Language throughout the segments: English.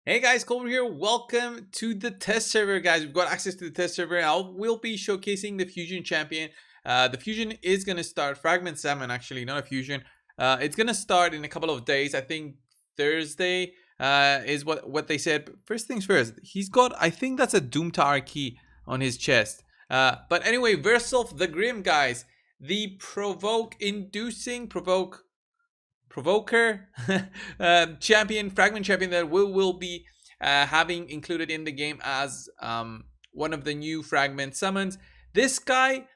Hey guys, Coldbrew here. Welcome to the test server, guys. We've got access to the test server. We'll be showcasing the Fusion champion. The Fusion is going to start, Fragment 7 actually, not a Fusion. It's going to start in a couple of days. I think Thursday is what they said. But first things first, he's got, I think that's a Doom Tower key on his chest. But anyway, Versulf the Grim, guys. The provoker champion, fragment champion that will be having included in the game as one of the new fragment summons. This guy,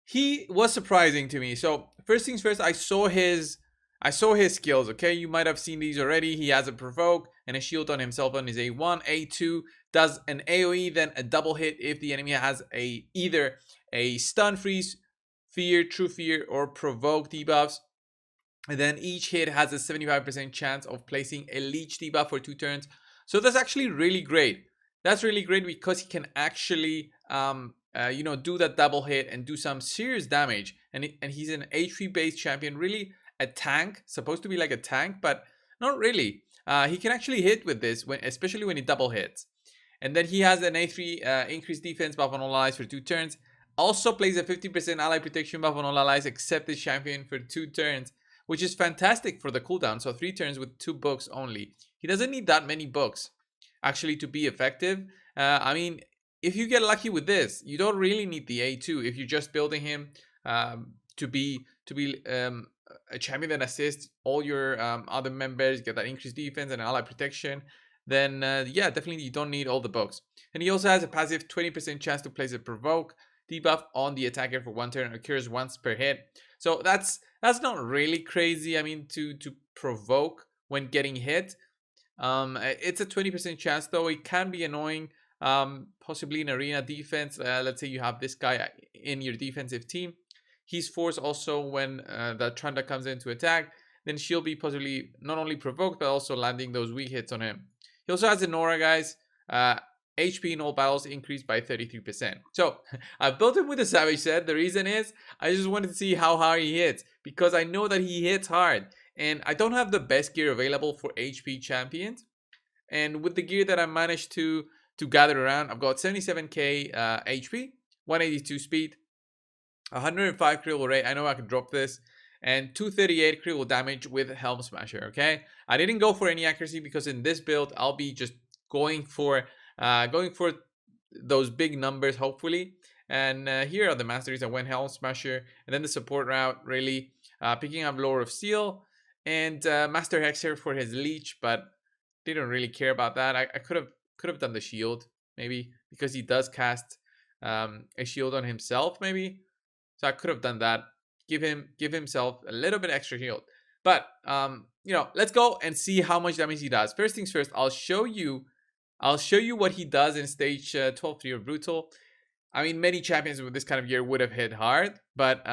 he was surprising to me. So first things first, I saw his skills. Okay, you might have seen these already. He has a provoke and a shield on himself on his A1. A2 does an AoE, then a double hit if the enemy has either a stun, freeze, fear, true fear, or provoke debuffs. And then each hit has a 75% chance of placing a leech debuff for 2 turns. So that's actually really great. That's really great because he can actually, do that double hit and do some serious damage. And he's an HP based champion, really a tank, supposed to be like a tank, but not really. He can actually hit with this, especially when he double hits. And then he has an A3 increased defense buff on all allies for 2 turns. Also plays a 50% ally protection buff on all allies except this champion for 2 turns. Which is fantastic for the cooldown. So 3 turns with 2 books only. He doesn't need that many books actually to be effective. I mean, if you get lucky with this, you don't really need the A2 if you're just building him to be a champion that assists all your other members, get that increased defense and ally protection. Then yeah, definitely you don't need all the books. And he also has a passive 20% chance to place a provoke debuff on the attacker for 1 turn, occurs once per hit. So that's not really crazy. I mean, to provoke when getting hit. It's a 20% chance though. It can be annoying. Possibly in arena defense. Let's say you have this guy in your defensive team. He's forced also when the Trunda comes in to attack. Then she'll be possibly not only provoked but also landing those weak hits on him. He also has an aura, guys. HP in all battles increased by 33%. So I built him with a Savage set. The reason is I just wanted to see how hard he hits because I know that he hits hard. And I don't have the best gear available for HP champions. And with the gear that I managed to gather around, I've got 77k HP, 182 speed, 105 critical rate. I know I can drop this. And 238 critical damage with Helm Smasher, okay? I didn't go for any accuracy because in this build, I'll be just going for those big numbers hopefully. And here are the masteries. I went Helm Smasher and then the support route, really picking up Lore of Steel and Master Hexer for his leech, but didn't really care about that. I could have done the shield maybe because he does cast a shield on himself maybe, so I could have done that, give himself a little bit extra shield. But let's go and see how much damage he does. First things first, I'll show you what he does in stage 12-3 of Brutal. I mean, many champions with this kind of gear would have hit hard, but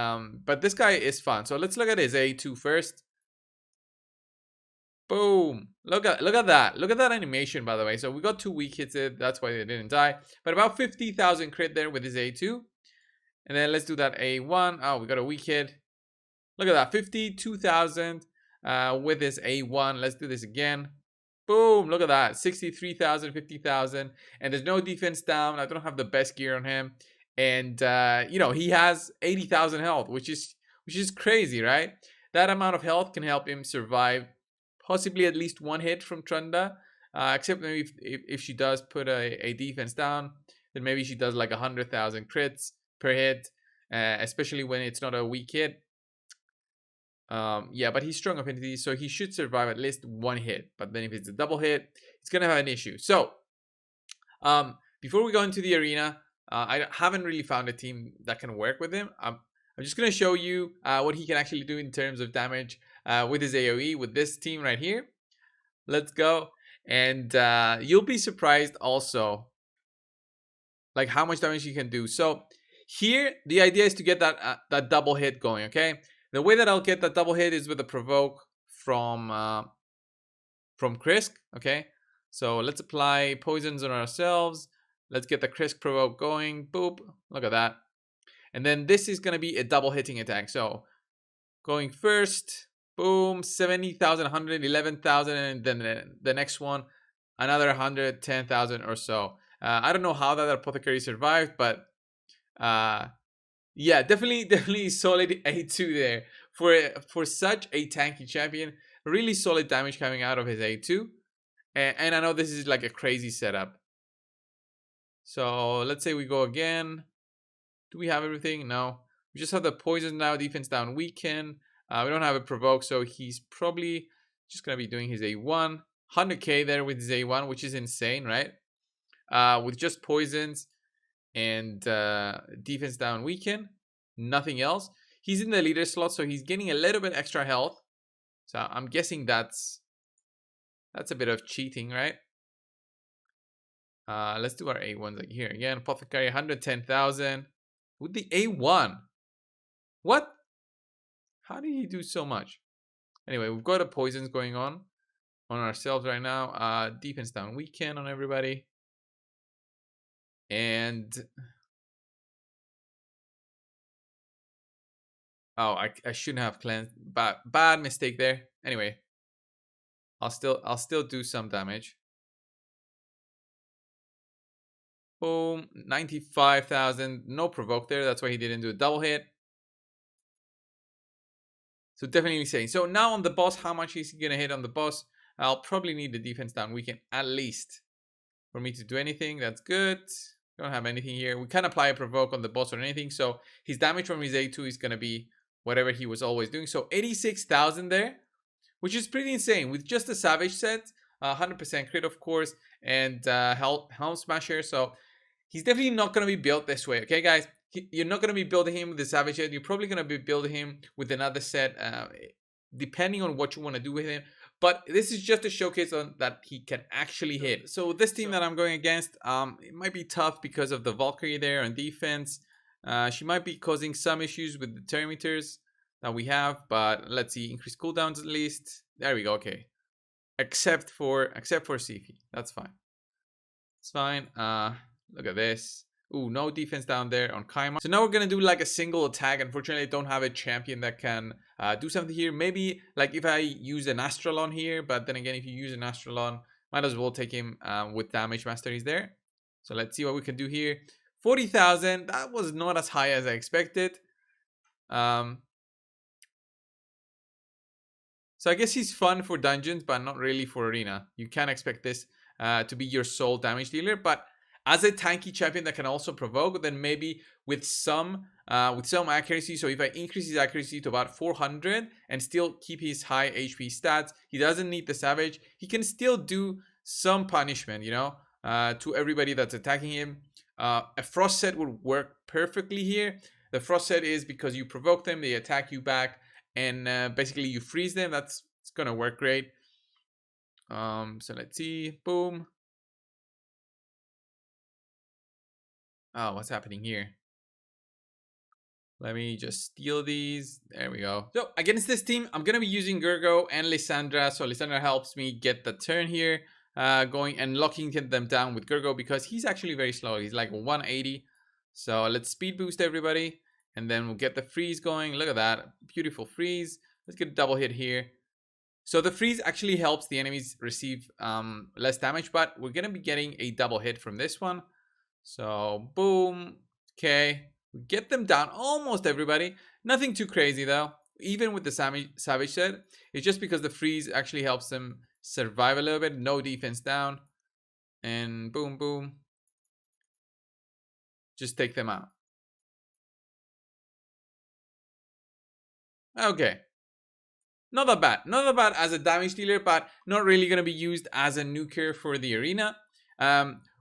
this guy is fun. So let's look at his A2 first. Boom! Look at that! Look at that animation, by the way. So we got 2 weak hits. That's why they didn't die. But about 50,000 crit there with his A2. And then let's do that A1. Oh, we got a weak hit. Look at that, 52,000 with his A1. Let's do this again. Boom, look at that, 63,000, 50,000, and there's no defense down. I don't have the best gear on him, and he has 80,000 health, which is crazy, right? That amount of health can help him survive possibly at least 1 hit from Trunda, except maybe if she does put a defense down, then maybe she does like 100,000 crits per hit, especially when it's not a weak hit. Yeah, but he's strong affinity, so he should survive at least 1 hit. But then if it's a double hit, it's gonna have an issue. So, before we go into the arena, I haven't really found a team that can work with him. I'm just gonna show you what he can actually do in terms of damage with his AoE with this team right here. Let's go, and you'll be surprised also, like how much damage he can do. So here, the idea is to get that double hit going. Okay. The way that I'll get that double hit is with a provoke from Krisk, okay? So let's apply poisons on ourselves. Let's get the Krisk provoke going. Boop, look at that. And then this is going to be a double hitting attack. So going first, boom, 70,000, 111,000, and then the next one, another 110,000 or so. I don't know how that apothecary survived, but yeah, definitely solid A2 there for such a tanky champion. Really solid damage coming out of his A2, and I know this is like a crazy setup. So let's say we go again. Do we have everything? No. We just have the poison now, defense down, weaken. We don't have a provoke, so he's probably just gonna be doing his A1. 100k there with his A1, which is insane, right? With just poisons and defense down, weaken. Nothing else. He's in the leader slot, so he's getting a little bit extra health. So I'm guessing that's a bit of cheating, right? Let's do our A1s here again. Apothecary 110,000 with the A1. What? How did he do so much? Anyway, we've got a poisons going on ourselves right now. Defense down weaken on everybody. And oh, I shouldn't have cleansed. Bad mistake there. Anyway, I'll still do some damage. Boom, 95,000. No provoke there. That's why he didn't do a double hit. So definitely saying. So now on the boss, how much is he gonna hit on the boss? I'll probably need the defense down weaken at least for me to do anything. That's good. Don't have anything here. We can't apply a provoke on the boss or anything. So his damage from his A2 is gonna be whatever he was always doing. So 86,000 there, which is pretty insane with just a savage set, 100% crit of course, and helm smasher. So he's definitely not gonna be built this way. Okay, guys. You're not going to be building him with the Savage set. You're probably going to be building him with another set, depending on what you want to do with him. But this is just a showcase on that he can actually hit. So this team that I'm going against, it might be tough because of the Valkyrie there on defense. She might be causing some issues with the termometers that we have. But let's see, increase cooldowns at least. There we go. Okay, except for Sifi. That's fine. It's fine. Look at this. Ooh, no defense down there on Kaima. So now we're going to do like a single attack. Unfortunately, I don't have a champion that can do something here. Maybe like if I use an Astralon here. But then again, if you use an Astralon, might as well take him with damage master. He's there. So let's see what we can do here. 40,000. That was not as high as I expected. So I guess he's fun for dungeons, but not really for arena. You can't expect this to be your sole damage dealer. But as a tanky champion that can also provoke, then maybe with some accuracy. So if I increase his accuracy to about 400 and still keep his high HP stats, he doesn't need the savage. He can still do some punishment, you know, to everybody that's attacking him. A frost set would work perfectly here. The frost set is because you provoke them, they attack you back, and basically you freeze them. It's gonna work great. So let's see. Boom. Oh, what's happening here? Let me just steal these. There we go. So against this team, I'm going to be using Gergo and Lysandra. So Lysandra helps me get the turn here going and locking them down with Gergo because he's actually very slow. He's like 180. So let's speed boost everybody. And then we'll get the freeze going. Look at that. Beautiful freeze. Let's get a double hit here. So the freeze actually helps the enemies receive less damage. But we're going to be getting a double hit from this one. So boom. Okay, we get them down, almost everybody. Nothing too crazy though, even with the savage set. It's just because the freeze actually helps them survive a little bit. No defense down, and boom boom, just take them out. Okay, not that bad as a damage dealer, but not really going to be used as a nuker for the arena.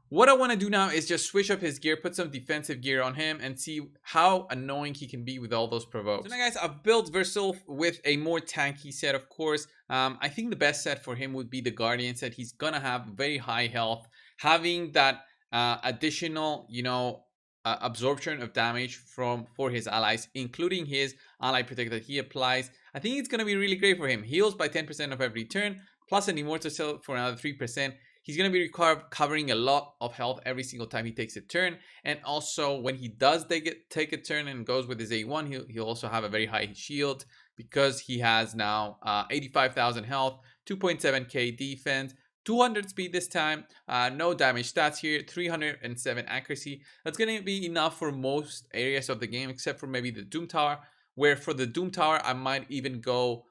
What I want to do now is just switch up his gear, put some defensive gear on him, and see how annoying he can be with all those provokes. So now, guys, I've built Versulf with a more tanky set, of course. I think the best set for him would be the Guardian set. He's gonna have very high health. Having that additional, you know, absorption of damage for his allies, including his ally protect that he applies. I think it's gonna be really great for him. Heals by 10% of every turn, plus an immortal cell for another 3%. He's going to be covering a lot of health every single time he takes a turn. And also when he does take a turn and goes with his A1, he'll also have a very high shield because he has now 85,000 health, 2.7k defense, 200 speed this time, no damage stats here, 307 accuracy. That's going to be enough for most areas of the game, except for maybe the Doom Tower, where for the Doom Tower, I might even go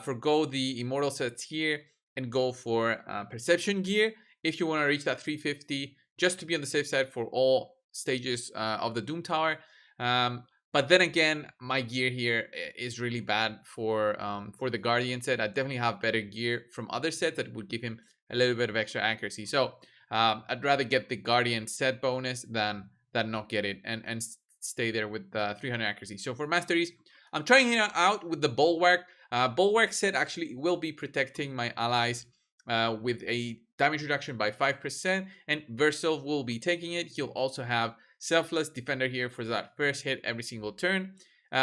forgo the Immortal sets here and go for Perception gear if you want to reach that 350, just to be on the safe side for all stages of the Doom Tower. But then again, my gear here is really bad for the Guardian set. I definitely have better gear from other sets that would give him a little bit of extra accuracy. So I'd rather get the Guardian set bonus than not get it and stay there with 300 accuracy. So for masteries, I'm trying it out with the Bulwark. Bulwark set actually will be protecting my allies with a damage reduction by 5%, and Versulf will be taking it. He'll also have Selfless Defender here for that first hit every single turn.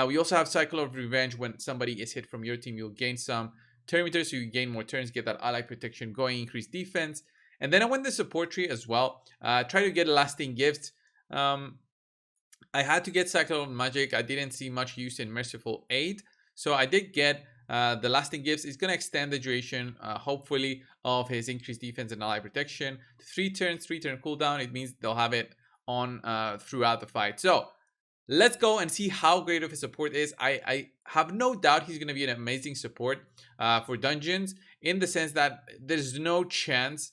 We also have Cycle of Revenge. When somebody is hit from your team, you'll gain some turn meters, so you gain more turns, get that ally protection going, increase defense. And then I went the support tree as well. Try to get lasting gifts. I had to get Cycle of Magic. I didn't see much use in Merciful Aid, so I did get the lasting gifts. Is going to extend the duration, hopefully, of his increased defense and ally protection to 3 turns, 3 turn cooldown. It means they'll have it on throughout the fight. So let's go and see how great of his support is. I have no doubt he's going to be an amazing support for dungeons, in the sense that there's no chance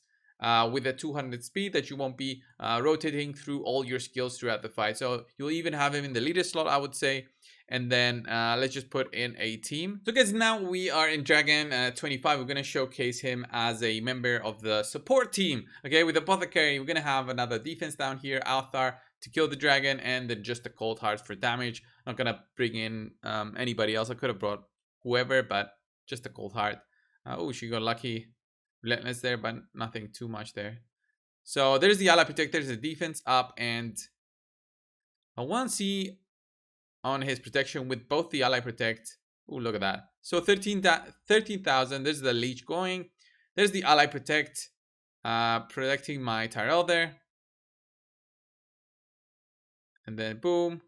with a 200 speed that you won't be rotating through all your skills throughout the fight. So you'll even have him in the leader slot, I would say. And then let's just put in a team. So guys, now we are in Dragon 25. We're going to showcase him as a member of the support team. Okay, with Apothecary, we're going to have another defense down here, Althar, to kill the dragon, and then just the Cold Hearts for damage. Not going to bring in anybody else. I could have brought whoever, but just the Cold Heart. Oh, she got lucky. Relentless there, but nothing too much there. So there's the Ally Protect. There's the defense up, and I want to see on his protection with both the Ally Protect. Oh, look at that. So 13,000. There's the Leech going. There's the Ally Protect, protecting my Tyrell there. And then boom.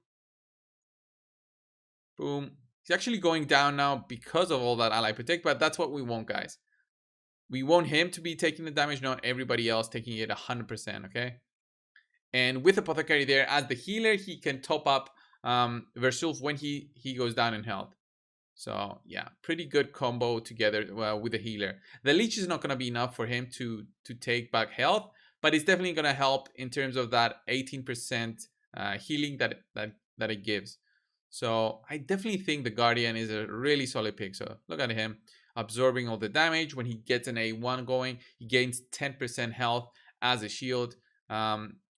Boom. He's actually going down now because of all that Ally Protect, but that's what we want, guys. We want him to be taking the damage, not everybody else taking it 100%, okay? And with Apothecary there, as the healer, he can top up Versulf when he goes down in health. So yeah, pretty good combo together with the healer. The Leech is not going to be enough for him to take back health, but it's definitely going to help in terms of that 18% healing that it gives. So I definitely think the Guardian is a really solid pick. So look at him absorbing all the damage. When he gets an A1 going, he gains 10% health as a shield.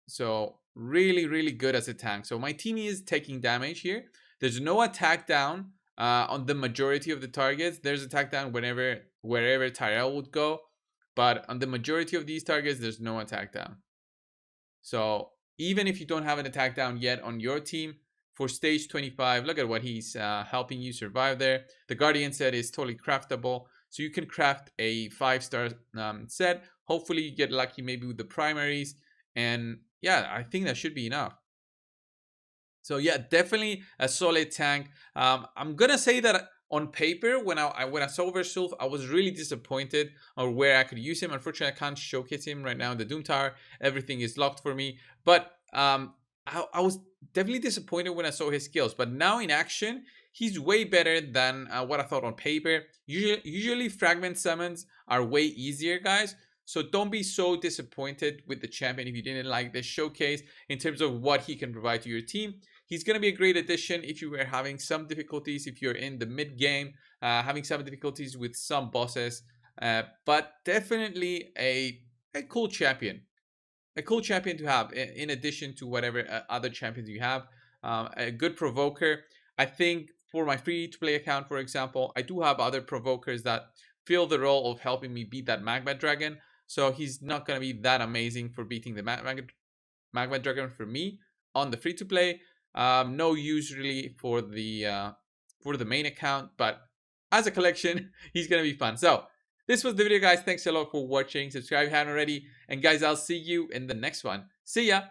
So really, really good as a tank. So my team is taking damage here. There's no attack down on the majority of the targets. There's attack down wherever Tyrell would go, but on the majority of these targets, there's no attack down. So even if you don't have an attack down yet on your team, for stage 25, look at what he's helping you survive there. The Guardian set is totally craftable, so you can craft a 5-star set. Hopefully you get lucky maybe with the primaries, and yeah, I think that should be enough. So yeah, definitely a solid tank. I'm gonna say that on paper, when I saw Versulf, I was really disappointed on where I could use him. Unfortunately, I can't showcase him right now in the Doom Tower. Everything is locked for me. But I was definitely disappointed when I saw his skills. But now in action, he's way better than what I thought on paper. Usually fragment summons are way easier, guys. So don't be so disappointed with the champion if you didn't like this showcase in terms of what he can provide to your team. He's going to be a great addition if you were having some difficulties, if you're in the mid game, having some difficulties with some bosses. But definitely a cool champion. A cool champion to have in addition to whatever other champions you have. A good provoker. I think for my free-to-play account, for example, I do have other provokers that fill the role of helping me beat that Magma Dragon. So he's not going to be that amazing for beating the Magma Dragon for me on the free-to-play. No use really for the main account, but as a collection, he's going to be fun. So this was the video, guys. Thanks a lot for watching. Subscribe if you haven't already. And guys, I'll see you in the next one. See ya!